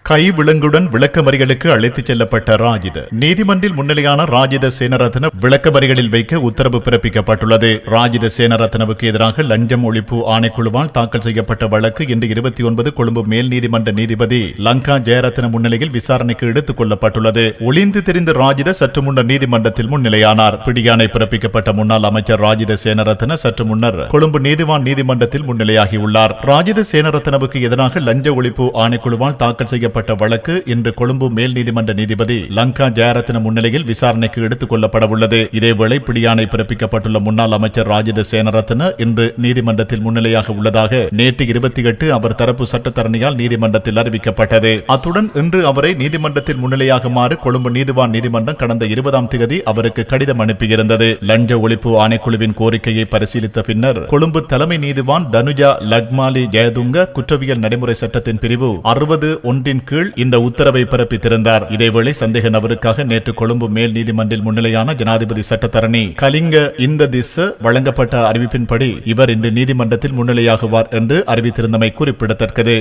கைவிலங்குடன் விளக்கமறிகளுக்கு அழைத்துச் செல்லப்பட்ட ராஜித. நீதிமன்றில் முன்னிலையான ராஜித சேனரத்ன விளக்கமறிகளில் வைக்க உத்தரவு பிறப்பிக்கப்பட்டுள்ளது. ராஜித சேனரத்னவுக்கு எதிராக லஞ்சம் ஒழிப்பு ஆணைக்குழுவால் தாக்கல் செய்யப்பட்ட வழக்கு இன்று 29 கொழும்பு மேல் நீதிமன்ற நீதிபதி லங்கா ஜெயரத்ன முன்னிலையில் விசாரணைக்கு எடுத்துக் கொள்ளப்பட்டுள்ளது. ஒளிந்து தெரிந்த ராஜித சற்று முன்னர் நீதிமன்றத்தில் முன்னிலையானார். பிடியாணை பிறப்பிக்கப்பட்ட முன்னாள் அமைச்சர் ராஜித சேனரத்ன சற்று முன்னர் கொழும்பு நீதிவான் நீதிமன்றத்தில் முன்னிலையாகியுள்ளார். ராஜித சேனரத்னவுக்கு எதிராக லஞ்ச ஒழிப்பு ஆணைக்குழுவால் தாக்கல் செய்யப்பட்ட வழக்கு இன்று கொழும்பு மேல் நீதிமன்ற நீதிபதி லங்கா ஜெயரத்ன முன்னிலையில் விசாரணைக்கு எடுத்துக் கொள்ளப்படவுள்ளது. இதேவேளை பிடியாணை பிறப்பிக்கப்பட்டுள்ள முன்னாள் அமைச்சர் ராஜித சேனரத்ன இன்று நீதிமன்றத்தில் முன்னிலையாக உள்ளதாக நேற்று 28 அவர் தரப்பு சட்டத்தரணியால் நீதிமன்றத்தில் அறிவிக்கப்பட்டது. அத்துடன் இன்று அவரை நீதிமன்றத்தில் முன்னிலையாகுமாறு கொழும்பு நீதிவான் நீதிமன்றம் கடந்த 20ஆம் தேதி அவருக்கு கடிதம் அனுப்பியிருந்தது. லஞ்ச ஒழிப்பு ஆணைக்குழுவின் கோரிக்கையை பரிசீலித்த பின்னர் கொழும்பு தலைமை நீதிவான் தனுஜா லக்மாலி ஜெயதுங்க குற்றவியல் நடைமுறை சட்டத்தின் பிரிவு 60(1) கீழ் இந்த உத்தரவை பிறப்பித்திருந்தார். இதேவேளை சந்தேக நபருக்காக நேற்று கொழும்பு மேல் நீதிமன்றில் முன்னிலையான ஜனாதிபதி சட்டத்தரணி கலிங்க இந்த திச வழங்கப்பட்ட அறிவிப்பின்படி இவர் இன்று நீதிமன்றத்தில் முன்னிலையாகுவார் என்று அறிவித்திருந்தமை குறிப்பிடத்தக்கது.